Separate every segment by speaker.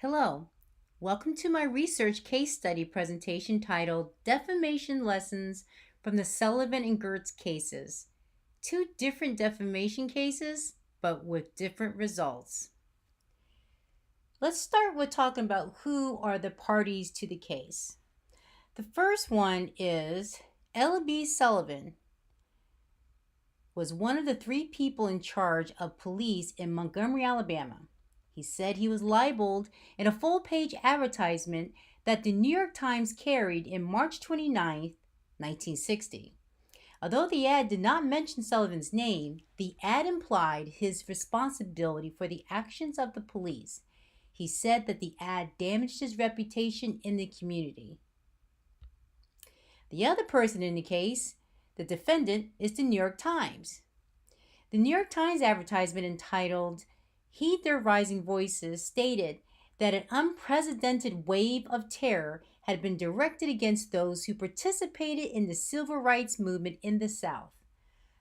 Speaker 1: Hello, welcome to my research case study presentation titled Defamation Lessons from the Sullivan and Gertz cases. Two different defamation cases, but with different results. Let's start with talking about who are the parties to the case. The first one is L.B. Sullivan was one of the three people in charge of police in Montgomery, Alabama. He said he was libeled in a full-page advertisement that the New York Times carried in March 29, 1960. Although the ad did not mention Sullivan's name, the ad implied his responsibility for the actions of the police. He said that the ad damaged his reputation in the community. The other person in the case, the defendant, is the New York Times. The New York Times advertisement entitled Heed Their Rising Voices stated that an unprecedented wave of terror had been directed against those who participated in the civil rights movement in the South.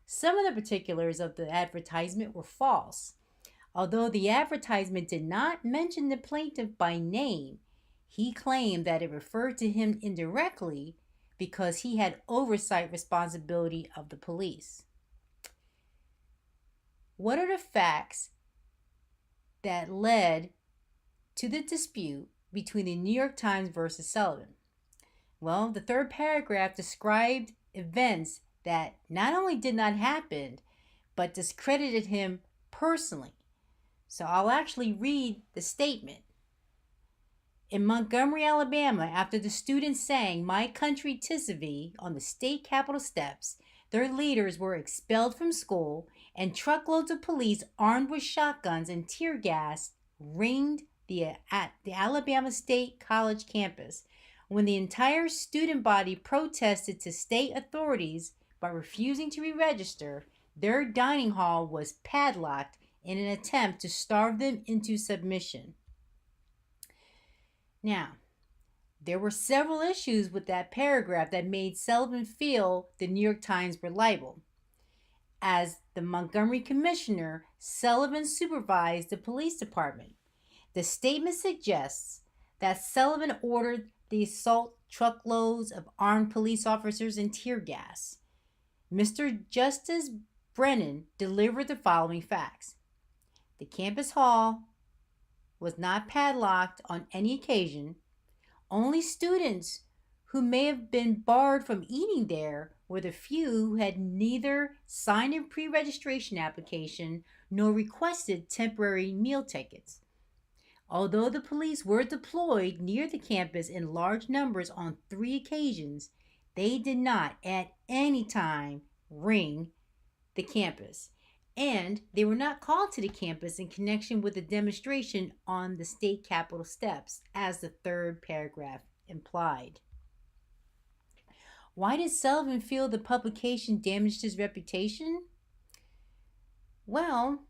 Speaker 1: Some of the particulars of the advertisement were false. Although the advertisement did not mention the plaintiff by name, he claimed that it referred to him indirectly because he had oversight responsibility of the police. What are the facts that led to the dispute between the New York Times versus Sullivan? Well, the third paragraph described events that not only did not happen, but discredited him personally. So I'll actually read the statement. In Montgomery, Alabama, after the students sang My Country 'Tis of Thee on the state capitol steps, their leaders were expelled from school, and truckloads of police armed with shotguns and tear gas ringed at the Alabama State College campus. When the entire student body protested to state authorities by refusing to re-register, their dining hall was padlocked in an attempt to starve them into submission. Now, there were several issues with that paragraph that made Sullivan feel the New York Times were liable. As the Montgomery commissioner, Sullivan supervised the police department. The statement suggests that Sullivan ordered the assault truckloads of armed police officers and tear gas. Mr. Justice Brennan delivered the following facts. The campus hall was not padlocked on any occasion. Only students who may have been barred from eating there were the few who had neither signed a pre-registration application nor requested temporary meal tickets. Although the police were deployed near the campus in large numbers on 3 occasions, they did not at any time ring the campus, and they were not called to the campus in connection with the demonstration on the state capitol steps, as the third paragraph implied. Why did Sullivan feel the publication damaged his reputation? Well,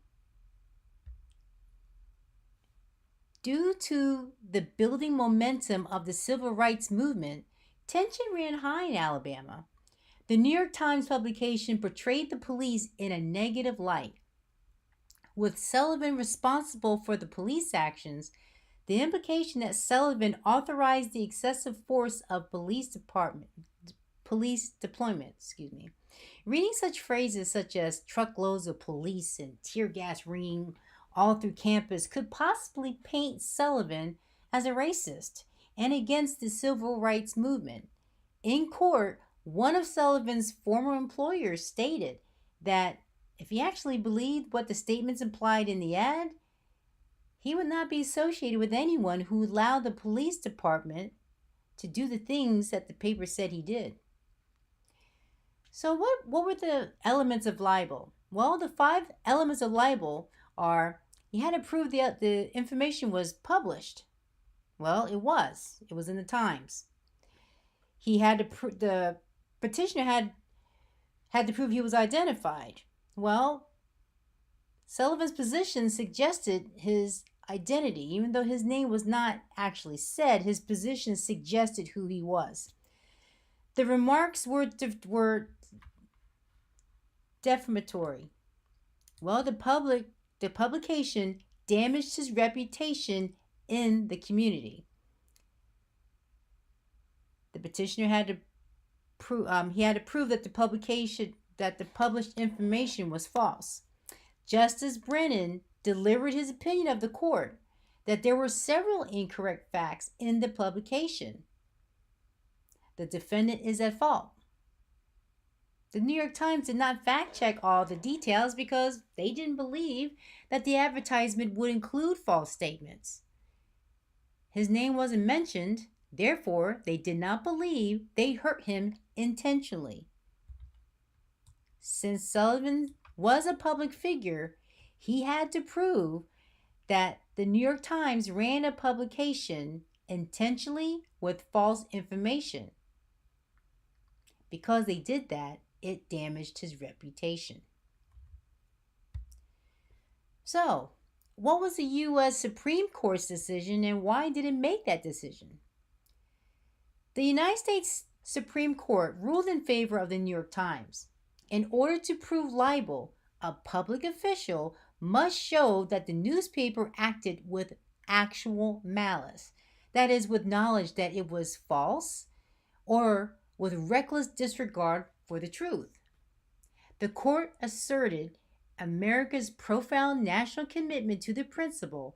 Speaker 1: due to the building momentum of the civil rights movement, tension ran high in Alabama. The New York Times publication portrayed the police in a negative light. With Sullivan responsible for the police actions, the implication that Sullivan authorized the excessive force of police deployment. Reading such phrases such as truckloads of police and tear gas ringing all through campus could possibly paint Sullivan as a racist and against the civil rights movement. In court, one of Sullivan's former employers stated that if he actually believed what the statements implied in the ad, he would not be associated with anyone who allowed the police department to do the things that the paper said he did. So what were the elements of libel? Well, the 5 elements of libel are: he had to prove the information was published. Well, it was. It was in the Times. He had to the petitioner had to prove he was identified. Well, Sullivan's position suggested his identity. Even though his name was not actually said, his position suggested who he was. The remarks were defamatory. Well, the publication damaged his reputation in the community. The petitioner had to prove that the published information was false. Justice Brennan delivered his opinion of the court that there were several incorrect facts in the publication. The defendant is at fault. The New York Times did not fact check all the details because they didn't believe that the advertisement would include false statements. His name wasn't mentioned, therefore, they did not believe they hurt him intentionally. Since Sullivan was a public figure, he had to prove that the New York Times ran a publication intentionally with false information. Because they did that, it damaged his reputation. So, what was the U.S. Supreme Court's decision and why did it make that decision? The United States Supreme Court ruled in favor of the New York Times. In order to prove libel, a public official must show that the newspaper acted with actual malice, that is, with knowledge that it was false or with reckless disregard for the truth. The court asserted America's profound national commitment to the principle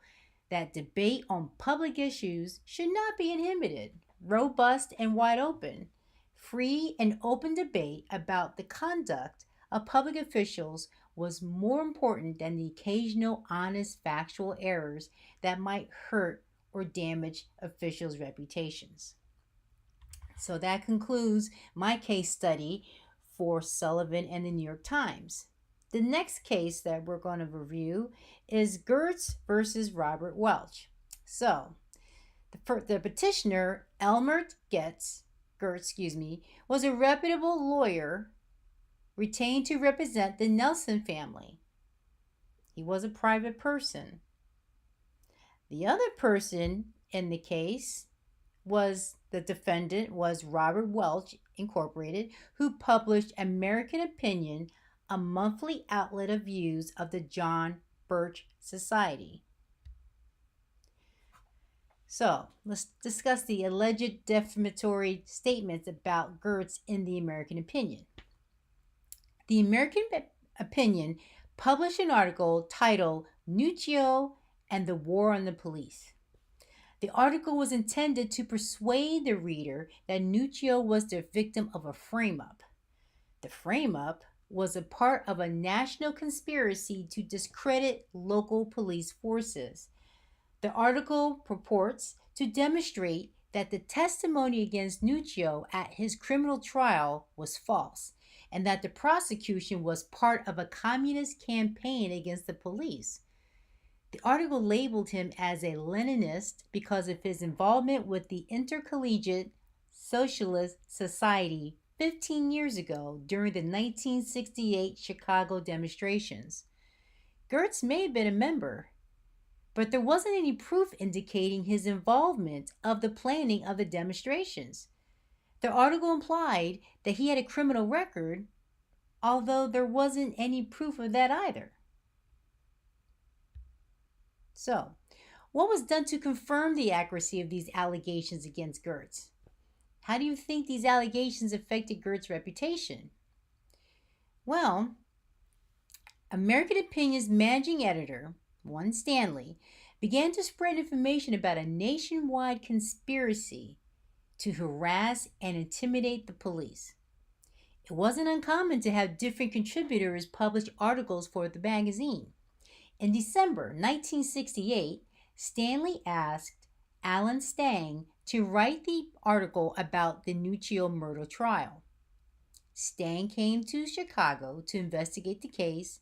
Speaker 1: that debate on public issues should not be inhibited. Robust and wide open, free and open debate about the conduct of public officials was more important than the occasional honest factual errors that might hurt or damage officials' reputations. So that concludes my case study for Sullivan and the New York Times. The next case that we're going to review is Gertz versus Robert Welch. So, the petitioner, Elmer Gertz, was a reputable lawyer retained to represent the Nelson family. He was a private person. The other person in the case the defendant was Robert Welch, Incorporated, who published American Opinion, a monthly outlet of views of the John Birch Society. So, let's discuss the alleged defamatory statements about Gertz in the American Opinion. The American Opinion published an article titled Nuccio and the War on the Police. The article was intended to persuade the reader that Nuccio was the victim of a frame-up. The frame-up was a part of a national conspiracy to discredit local police forces. The article purports to demonstrate that the testimony against Nuccio at his criminal trial was false, and that the prosecution was part of a communist campaign against the police. The article labeled him as a Leninist because of his involvement with the Intercollegiate Socialist Society 15 years ago during the 1968 Chicago demonstrations. Gertz may have been a member, but there wasn't any proof indicating his involvement of the planning of the demonstrations. The article implied that he had a criminal record, although there wasn't any proof of that either. So, what was done to confirm the accuracy of these allegations against Gertz? How do you think these allegations affected Gertz's reputation? Well, American Opinion's managing editor, one Stanley, began to spread information about a nationwide conspiracy to harass and intimidate the police. It wasn't uncommon to have different contributors publish articles for the magazine. In December 1968, Stanley asked Alan Stang to write the article about the Nuccio murder trial. Stang came to Chicago to investigate the case,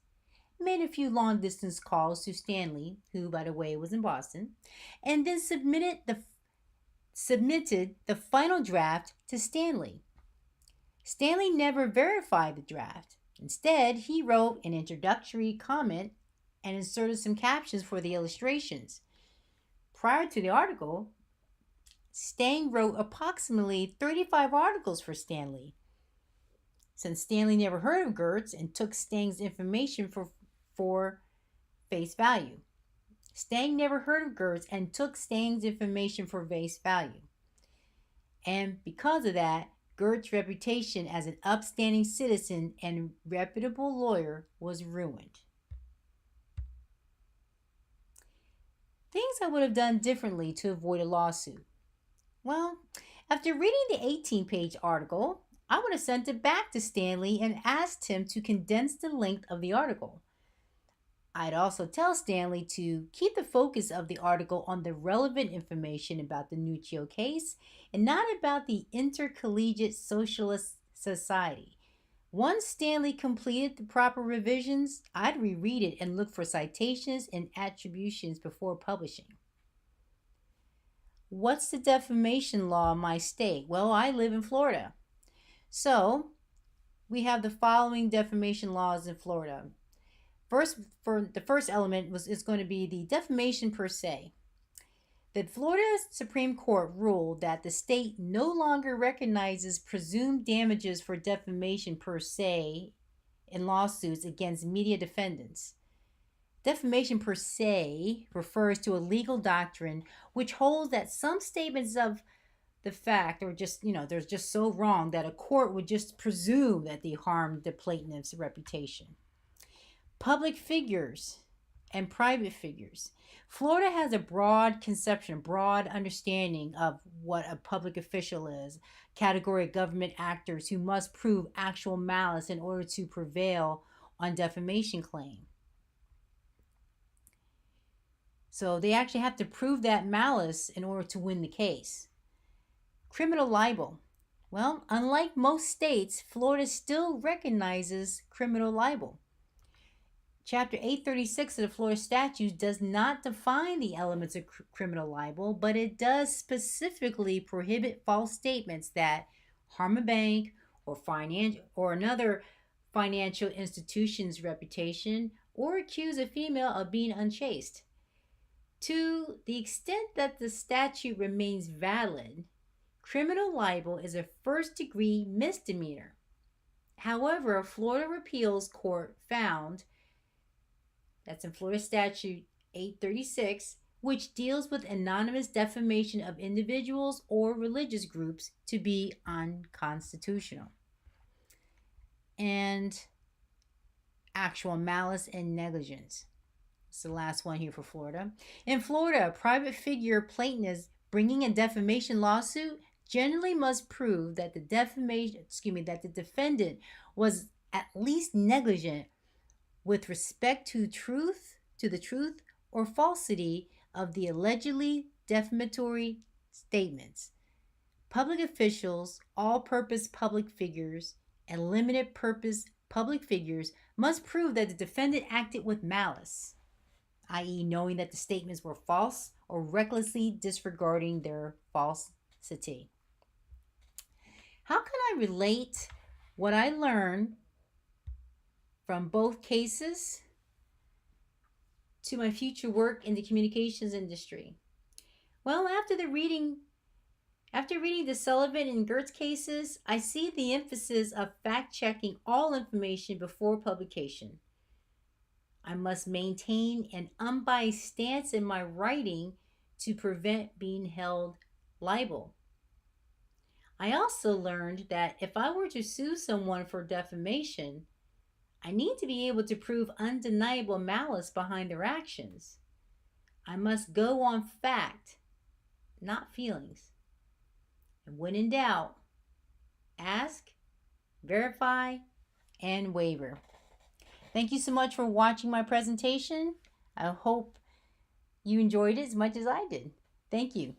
Speaker 1: made a few long-distance calls to Stanley, who, by the way, was in Boston, and then submitted the final draft to Stanley. Stanley never verified the draft. Instead, he wrote an introductory comment and inserted some captions for the illustrations. Prior to the article, Stang wrote approximately 35 articles for Stanley. Since Stanley never heard of Gertz and took Stang's information for face value, Stang never heard of Gertz and took Stang's information for face value. And because of that, Gertz's reputation as an upstanding citizen and reputable lawyer was ruined. Things I would have done differently to avoid a lawsuit. Well, after reading the 18-page article, I would have sent it back to Stanley and asked him to condense the length of the article. I'd also tell Stanley to keep the focus of the article on the relevant information about the Nuccio case and not about the Intercollegiate Socialist Society. Once Stanley completed the proper revisions, I'd reread it and look for citations and attributions before publishing. What's the defamation law in my state? Well, I live in Florida. So, we have the following defamation laws in Florida. First, for the first element is going to be the defamation per se. The Florida Supreme Court ruled that the state no longer recognizes presumed damages for defamation per se in lawsuits against media defendants. Defamation per se refers to a legal doctrine which holds that some statements of the fact are just, they're just so wrong that a court would just presume that they harmed the plaintiff's reputation. Public figures and private figures. Florida has a broad conception, broad understanding of what a public official is, category of government actors who must prove actual malice in order to prevail on defamation claim. So they actually have to prove that malice in order to win the case. Criminal libel. Well, unlike most states, Florida still recognizes criminal libel. Chapter 836 of the Florida Statutes does not define the elements of criminal libel, but it does specifically prohibit false statements that harm a bank or another financial institution's reputation or accuse a female of being unchaste. To the extent that the statute remains valid, criminal libel is a first-degree misdemeanor. However, a Florida Appeals Court found, that's in Florida Statute 836, which deals with anonymous defamation of individuals or religious groups, to be unconstitutional. And actual malice and negligence. It's the last one here for Florida. In Florida, a private figure plaintiff bringing a defamation lawsuit generally must prove that the defendant was at least negligent with respect to the truth or falsity of the allegedly defamatory statements. Public officials, all-purpose public figures, and limited-purpose public figures must prove that the defendant acted with malice, i.e. knowing that the statements were false or recklessly disregarding their falsity. How can I relate what I learned from both cases to my future work in the communications industry? Well, after reading the Sullivan and Gertz cases, I see the emphasis of fact-checking all information before publication. I must maintain an unbiased stance in my writing to prevent being held liable. I also learned that if I were to sue someone for defamation, I need to be able to prove undeniable malice behind their actions. I must go on fact, not feelings. And when in doubt, ask, verify, and waiver. Thank you so much for watching my presentation. I hope you enjoyed it as much as I did. Thank you.